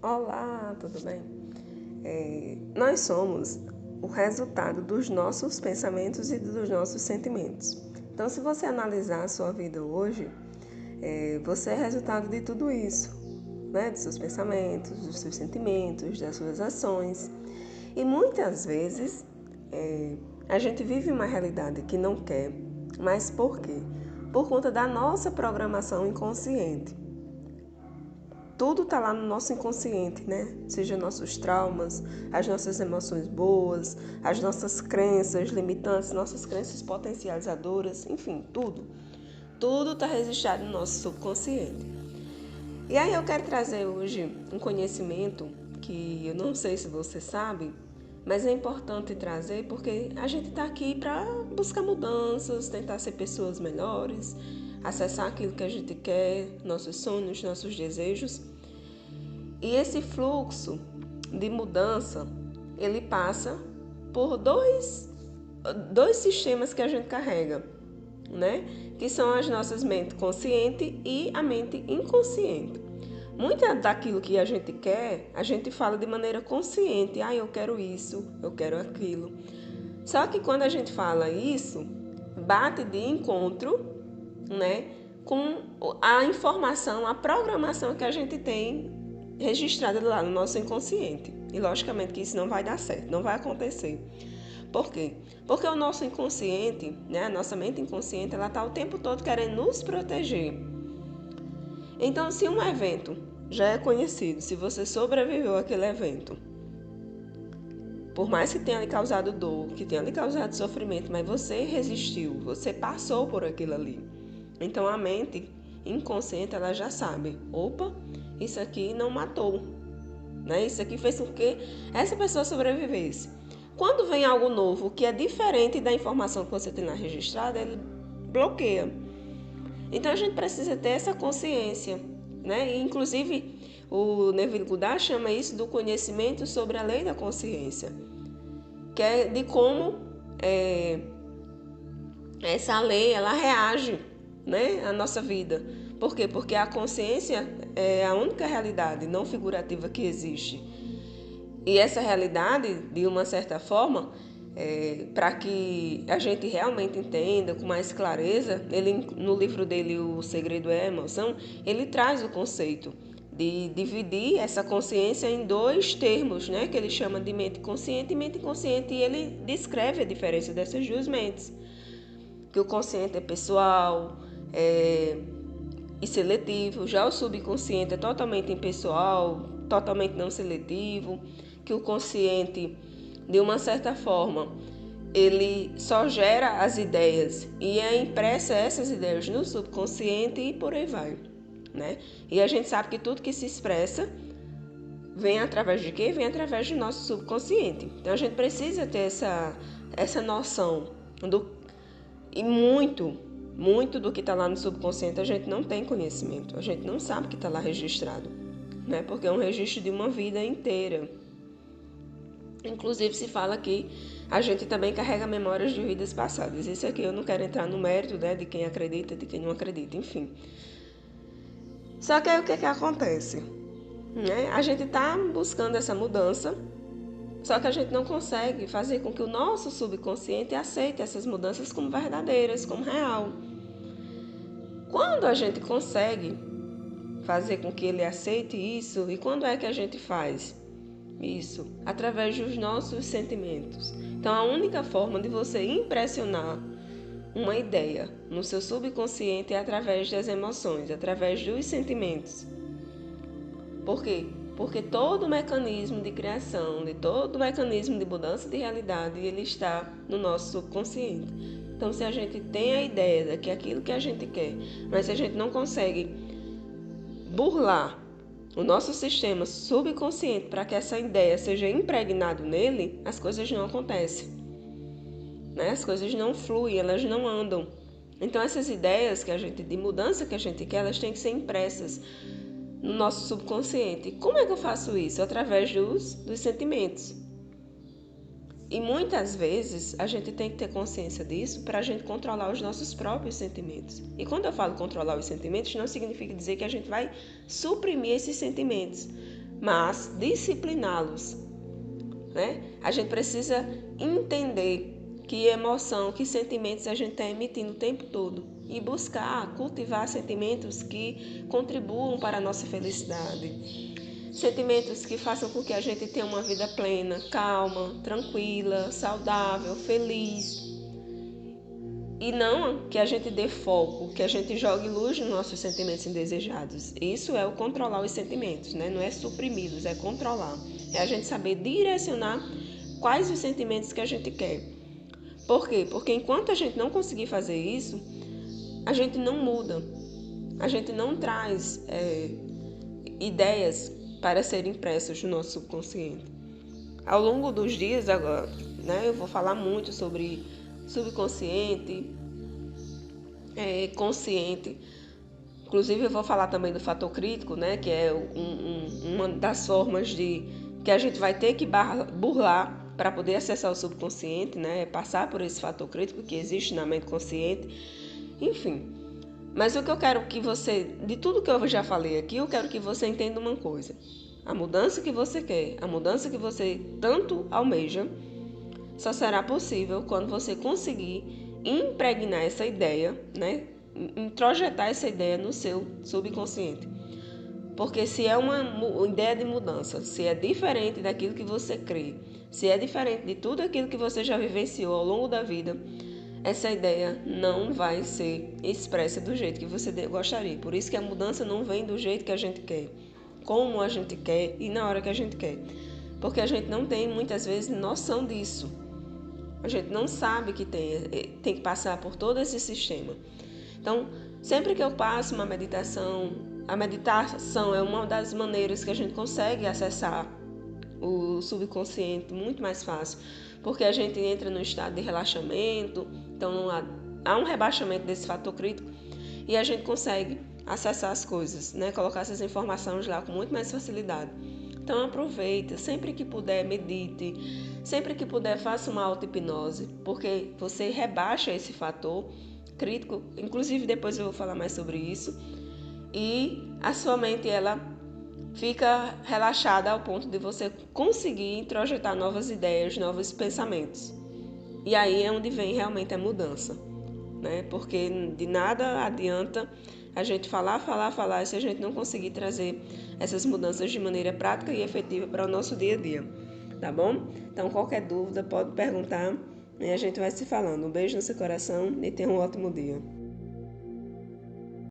Olá, tudo bem? Nós somos o resultado dos nossos pensamentos e dos nossos sentimentos. Então, se você analisar a sua vida hoje, você é resultado de tudo isso, né? Dos seus pensamentos, dos seus sentimentos, das suas ações. E muitas vezes a gente vive uma realidade que não quer, mas por quê? Por conta da nossa programação inconsciente. Tudo está lá no nosso inconsciente, né? Seja nossos traumas, as nossas emoções boas, as nossas crenças limitantes, nossas crenças potencializadoras, enfim, tudo. Tudo está registrado no nosso subconsciente. E aí eu quero trazer hoje um conhecimento que eu não sei se você sabe, mas é importante trazer porque a gente está aqui para buscar mudanças, tentar ser pessoas melhores, acessar aquilo que a gente quer, nossos sonhos, nossos desejos. E esse fluxo de mudança, ele passa por dois sistemas que a gente carrega, né? Que são as nossas mentes consciente e a mente inconsciente. Muito daquilo que a gente quer, a gente fala de maneira consciente. Eu quero isso, eu quero aquilo. Só que quando a gente fala isso, bate de encontro, né, com a informação, a programação que a gente tem registrada lá no nosso inconsciente. E logicamente que isso não vai dar certo, não vai acontecer. Por quê? Porque o nosso inconsciente, né, a nossa mente inconsciente, ela está o tempo todo querendo nos proteger. Então, se um evento já é conhecido, se você sobreviveu àquele evento, por mais que tenha lhe causado dor, que tenha lhe causado sofrimento, mas você resistiu, você passou por aquilo ali. Então, a mente inconsciente, ela já sabe, opa, isso aqui não matou, né? Isso aqui fez com que essa pessoa sobrevivesse. Quando vem algo novo que é diferente da informação que você tem lá registrada, ele bloqueia. Então a gente precisa ter essa consciência, né? E, inclusive o Neville Goddard chama isso do conhecimento sobre a lei da consciência, que é de como essa lei ela reage, né, à nossa vida. Por quê? Porque a consciência é a única realidade não figurativa que existe. E essa realidade, de uma certa forma, para que a gente realmente entenda com mais clareza, ele, no livro dele, O Segredo é a Emoção, ele traz o conceito de dividir essa consciência em dois termos, né, que ele chama de mente consciente e mente inconsciente, e ele descreve a diferença dessas duas mentes. Que o consciente é pessoal e seletivo, já o subconsciente é totalmente impessoal, totalmente não seletivo, que o consciente, de uma certa forma, ele só gera as ideias e é impressa essas ideias no subconsciente e por aí vai, né? E a gente sabe que tudo que se expressa vem através de quê? Vem através do nosso subconsciente. Então a gente precisa ter essa noção e muito do que está lá no subconsciente a gente não tem conhecimento, a gente não sabe que está lá registrado, né? Porque é um registro de uma vida inteira. Inclusive se fala que a gente também carrega memórias de vidas passadas. Isso aqui eu não quero entrar no mérito, né, de quem acredita, de quem não acredita, enfim. Só que aí o que acontece? Né? A gente está buscando essa mudança, só que a gente não consegue fazer com que o nosso subconsciente aceite essas mudanças como verdadeiras, como real. Quando a gente consegue fazer com que ele aceite isso, e quando é que a gente faz isso? Através dos nossos sentimentos. Então, a única forma de você impressionar uma ideia no seu subconsciente é através das emoções, através dos sentimentos. Por quê? Porque todo o mecanismo de criação, de todo o mecanismo de mudança de realidade, ele está no nosso subconsciente. Então, se a gente tem a ideia de que aquilo que a gente quer, mas se a gente não consegue burlar o nosso sistema subconsciente para que essa ideia seja impregnada nele, as coisas não acontecem, né? As coisas não fluem, elas não andam. Então, essas ideias de mudança que a gente quer, elas têm que ser impressas no nosso subconsciente. Como é que eu faço isso? Através dos sentimentos. E muitas vezes a gente tem que ter consciência disso para a gente controlar os nossos próprios sentimentos. E quando eu falo controlar os sentimentos, não significa dizer que a gente vai suprimir esses sentimentos, mas discipliná-los, né? A gente precisa entender que emoção, que sentimentos a gente está emitindo o tempo todo e buscar cultivar sentimentos que contribuam para a nossa felicidade. Sentimentos que façam com que a gente tenha uma vida plena, calma, tranquila, saudável, feliz. E não que a gente dê foco, que a gente jogue luz nos nossos sentimentos indesejados. Isso é o controlar os sentimentos, né? Não é suprimi-los, é controlar. É a gente saber direcionar quais os sentimentos que a gente quer. Por quê? Porque enquanto a gente não conseguir fazer isso, a gente não muda. A gente não traz ideias para serem impressas no nosso subconsciente. Ao longo dos dias agora, né, eu vou falar muito sobre subconsciente, consciente. Inclusive eu vou falar também do fator crítico, né, que é uma das formas que a gente vai ter que burlar para poder acessar o subconsciente, né, passar por esse fator crítico que existe na mente consciente, enfim. Mas o que eu quero que você, de tudo que eu já falei aqui, eu quero que você entenda uma coisa. A mudança que você quer, a mudança que você tanto almeja, só será possível quando você conseguir impregnar essa ideia, né? Introjetar essa ideia no seu subconsciente. Porque se é uma ideia de mudança, se é diferente daquilo que você crê, se é diferente de tudo aquilo que você já vivenciou ao longo da vida, essa ideia não vai ser expressa do jeito que você gostaria. Por isso que a mudança não vem do jeito que a gente quer, como a gente quer e na hora que a gente quer. Porque a gente não tem muitas vezes noção disso. A gente não sabe que tem que passar por todo esse sistema. Então, sempre que eu passo uma meditação, a meditação é uma das maneiras que a gente consegue acessar o subconsciente muito mais fácil, porque a gente entra no estado de relaxamento, então há um rebaixamento desse fator crítico e a gente consegue acessar as coisas, né? Colocar essas informações lá com muito mais facilidade. Então aproveita, sempre que puder medite, sempre que puder faça uma auto-hipnose, porque você rebaixa esse fator crítico, inclusive depois eu vou falar mais sobre isso, e a sua mente ela fica relaxada ao ponto de você conseguir introjetar novas ideias, novos pensamentos. E aí é onde vem realmente a mudança, né? Porque de nada adianta a gente falar, se a gente não conseguir trazer essas mudanças de maneira prática e efetiva para o nosso dia a dia, tá bom? Então, qualquer dúvida pode perguntar e a gente vai se falando. Um beijo no seu coração e tenha um ótimo dia.